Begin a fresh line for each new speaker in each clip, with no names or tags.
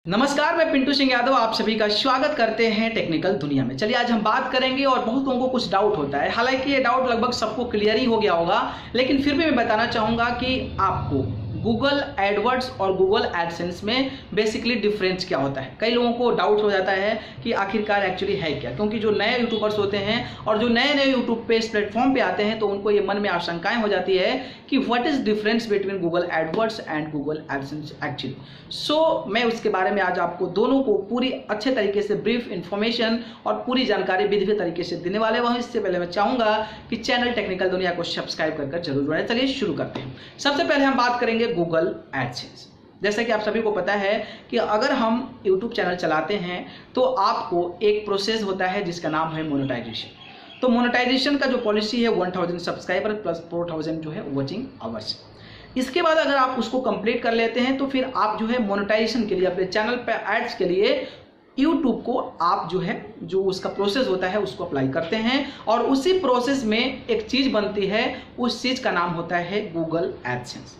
नमस्कार, मैं पिंटू सिंह यादव आप सभी का स्वागत करते हैं टेक्निकल दुनिया में। चलिए आज हम बात करेंगे और बहुत लोगों को कुछ डाउट होता है, हालांकि ये डाउट लगभग सबको क्लियर ही हो गया होगा, लेकिन फिर भी मैं बताना चाहूँगा कि आपको गूगल एडवर्ड्स और गूगल एडसेंस में बेसिकली डिफरेंस क्या होता है। कई लोगों को डाउट हो जाता है कि आखिरकार एक्चुअली है क्या, क्योंकि जो नए यूट्यूबर्स होते हैं और जो नए नए यूट्यूब पे इस प्लेटफॉर्म पे आते हैं तो उनको ये मन में आशंकाएं हो जाती है कि what is difference between Google AdWords and Google AdSense actually. So मैं उसके बारे में आज आपको दोनों को पूरी अच्छे तरीके से ब्रीफ इन्फॉर्मेशन और पूरी जानकारी विधिवत तरीके से देने वाले हैं। इससे पहले मैं चाहूंगा कि चैनल टेक्निकल दुनिया को सब्सक्राइब कर जरूर जुड़ें। चलिए शुरू करते हैं। सबसे पहले हम बात करेंगे गूगल एडसेंस। जैसा कि आप सभी को पता है कि अगर हम YouTube चैनल चलाते हैं तो आपको एक प्रोसेस होता है जिसका नाम है मोनेटाइजेशन। तो मोनेटाइजेशन का जो पॉलिसी है 1000 सब्सक्राइबर प्लस 4000 जो है वॉचिंग आवर्स। इसके बाद अगर आप उसको कंप्लीट कर लेते हैं तो फिर आप जो है मोनेटाइजेशन के लिए अपने चैनल पे एड्स के लिए YouTube को आप जो उसका प्रोसेस होता है उसको अप्लाई करते हैं और उसी प्रोसेस में एक चीज बनती है, उस चीज का नाम होता है गूगल एडसेंस।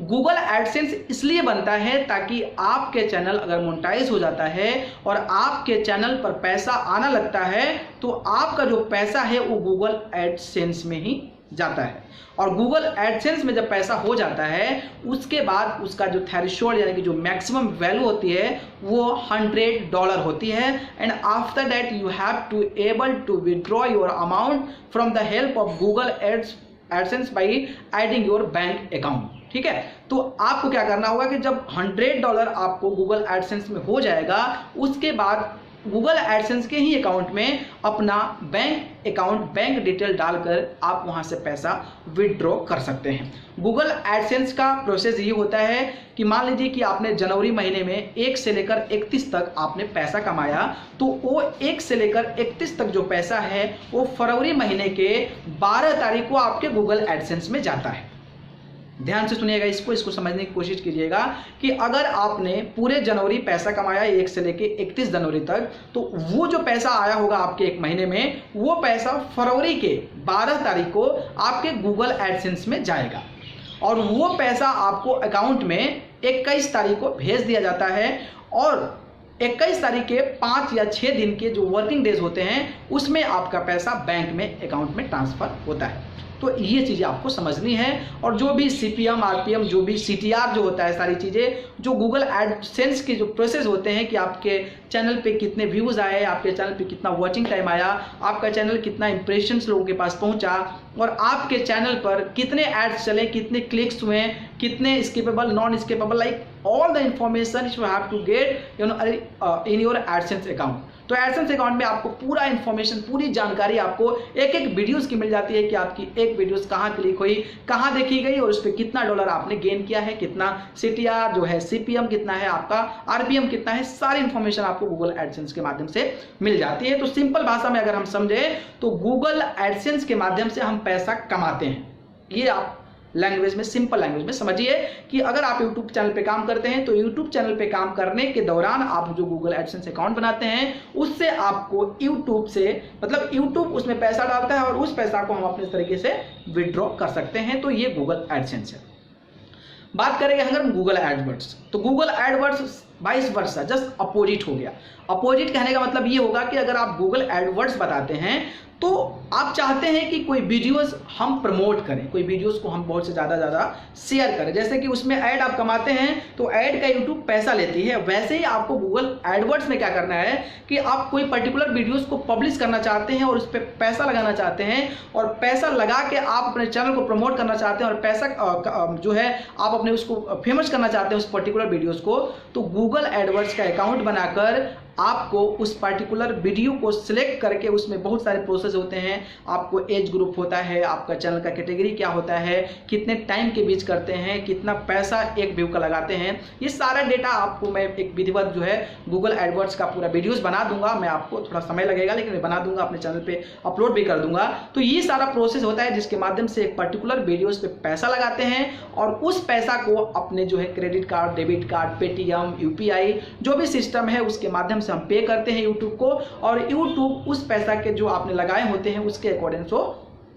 गूगल एडसेंस इसलिए बनता है ताकि आपके चैनल अगर मोनेटाइज हो जाता है और आपके चैनल पर पैसा आना लगता है तो आपका जो पैसा है वो गूगल एडसेंस में ही जाता है। और गूगल एडसेंस में जब पैसा हो जाता है उसके बाद उसका जो थ्रेशोल्ड यानी कि जो मैक्सिमम वैल्यू होती है वो $100 होती है। And after that you have to able to withdraw your amount from the help of Google AdSense by adding your bank account. ठीक है, तो आपको क्या करना होगा कि जब $100 आपको गूगल एडसेंस में हो जाएगा उसके बाद गूगल एडसेंस के ही अकाउंट में अपना बैंक डिटेल डालकर आप वहां से पैसा विड्रॉ कर सकते हैं। गूगल एडसेंस का प्रोसेस ये होता है कि मान लीजिए कि आपने जनवरी महीने में 1 से लेकर 31 तक आपने पैसा कमाया, तो वो 1 से लेकर 31 तक जो पैसा है वो फरवरी महीने के 12 तारीख को आपके गूगल एडसेंस में जाता है। ध्यान से सुनिएगा, इसको समझने की कोशिश कीजिएगा कि अगर आपने पूरे जनवरी पैसा कमाया 1 से लेके 31 जनवरी तक, तो वो जो पैसा आया होगा आपके एक महीने में वो पैसा फरवरी के 12 तारीख को आपके गूगल एडसेंस में जाएगा और वो पैसा आपको अकाउंट में 21 तारीख को भेज दिया जाता है। और 21 तारीख के 5 या 6 दिन के जो वर्किंग डेज होते हैं उसमें आपका पैसा बैंक में अकाउंट में ट्रांसफर होता है। तो ये चीज़ें आपको समझनी है। और जो भी CPM RPM जो भी CTR जो होता है, सारी चीज़ें जो गूगल एडसेंस के जो प्रोसेस होते हैं कि आपके चैनल पे कितने व्यूज़ आए, आपके चैनल पे कितना वॉचिंग टाइम आया, आपका चैनल कितना इंप्रेशंस लोगों के पास पहुंचा और आपके चैनल पर कितने एड्स चले, कितने क्लिक्स हुए, कितने skippable non skippable, like all the information you have to get in your AdSense account. तो एडसेंस अकाउंट में आपको पूरा इंफॉर्मेशन, पूरी जानकारी आपको एक एक वीडियोस की मिल जाती है कि आपकी एक वीडियोस कहाँ क्लिक हुई, कहाँ देखी गई और उस पर कितना डॉलर आपने गेन किया है, कितना CTR जो है, CPM कितना है, आपका RPM कितना है, सारी इंफॉर्मेशन आपको गूगल एडसेंस के माध्यम से मिल जाती है। तो सिंपल भाषा में अगर हम समझे तो गूगल एडसेंस के माध्यम से हम पैसा कमाते हैं। ये आप लैंग्वेज में, सिंपल लैंग्वेज में समझिए कि अगर आप YouTube चैनल पे काम करते हैं तो YouTube चैनल पे काम करने के दौरान आप जो गूगल एडसेंस अकाउंट बनाते हैं उससे आपको YouTube से, मतलब YouTube उसमें पैसा डालता है और उस पैसा को हम अपने तरीके से विड्रॉ कर सकते हैं। तो ये गूगल एडसेंस है। बात करेंगे अगर हम गूगल एडवर्ड्स, तो Google AdWords vice versa just opposite हो गया। अपोजिट कहने का मतलब ये होगा कि अगर आप गूगल एडवर्ड्स बताते हैं तो आप चाहते हैं कि कोई वीडियोस हम प्रमोट करें, कोई वीडियोस को हम बहुत से ज़्यादा शेयर करें, जैसे कि उसमें ऐड आप कमाते हैं तो ऐड का यूट्यूब पैसा लेती है, वैसे ही आपको गूगल एडवर्ड्स में क्या करना है कि आप कोई पर्टिकुलर वीडियोस को पब्लिश करना चाहते हैं और उस पर पैसा लगाना चाहते हैं और पैसा लगा के आप अपने चैनल को प्रमोट करना चाहते हैं और पैसा जो है आप अपने उसको फेमस करना चाहते हैं उस पर्टिकुलर वीडियोज़ को। तो गूगल एडवर्ड्स का अकाउंट बनाकर आपको उस पर्टिकुलर वीडियो को सिलेक्ट करके, उसमें बहुत सारे प्रोसेस होते हैं, आपको एज ग्रुप होता है, आपका चैनल का कैटेगरी क्या होता है, कितने टाइम के बीच करते हैं, कितना पैसा एक व्यू का लगाते हैं, ये सारा डेटा आपको मैं एक विधिवत जो है गूगल एडवर्ड्स का पूरा वीडियोस बना दूंगा। मैं आपको थोड़ा समय लगेगा लेकिन मैं बना दूंगा, अपने चैनल पे अपलोड भी कर दूंगा। तो ये सारा प्रोसेस होता है जिसके माध्यम से एक पर्टिकुलर वीडियोस पे पैसा लगाते हैं और उस पैसा को अपने जो है credit card, debit card, Paytm, UPI जो भी सिस्टम है उसके माध्यम से हम पे करते हैं YouTube को और YouTube उस पैसा के जो आपने लगाए होते हैं उसके अकॉर्डिंग वो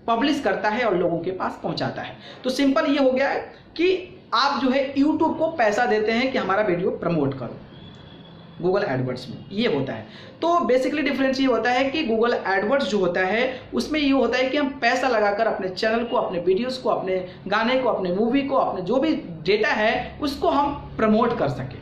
पब्लिश करता है और लोगों के पास पहुंचाता है। तो सिंपल ये हो गया है कि आप जो है YouTube को पैसा देते हैं कि हमारा वीडियो प्रमोट करो। गूगल एडवर्ड्स में, ये होता है। तो बेसिकली डिफरेंस ये होता है कि गूगल एडवर्ड्स जो होता है उसमें ये होता है कि हम पैसा लगाकर अपने चैनल को, अपने वीडियोस को, अपने गाने को, अपने मूवी को, अपने जो भी डेटा है उसको हम प्रमोट कर सकें।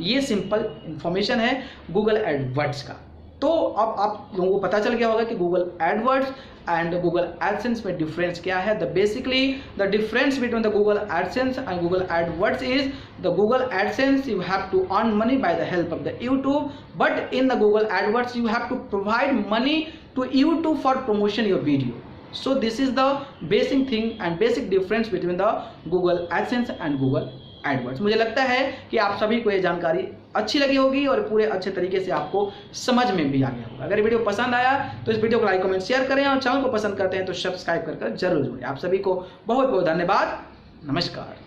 ये सिंपल इंफॉर्मेशन है गूगल एडवर्ड्स का। तो अब आप लोगों को पता चल गया होगा कि Google AdWords and Google AdSense में डिफरेंस क्या है। The basically the difference between the Google AdSense and Google AdWords is the Google AdSense you have to earn money by the help of the YouTube, but in the Google AdWords you have to provide money to YouTube for promotion your video. So this is the basic thing and basic difference between the Google AdSense and Google AdWords। मुझे लगता है कि आप सभी को ये जानकारी अच्छी लगी होगी और पूरे अच्छे तरीके से आपको समझ में भी आ गया होगा। अगर वीडियो पसंद आया तो इस वीडियो को लाइक कमेंट शेयर करें और चैनल को पसंद करते हैं तो सब्सक्राइब कर जरूर जुड़ें। आप सभी को बहुत बहुत धन्यवाद। नमस्कार।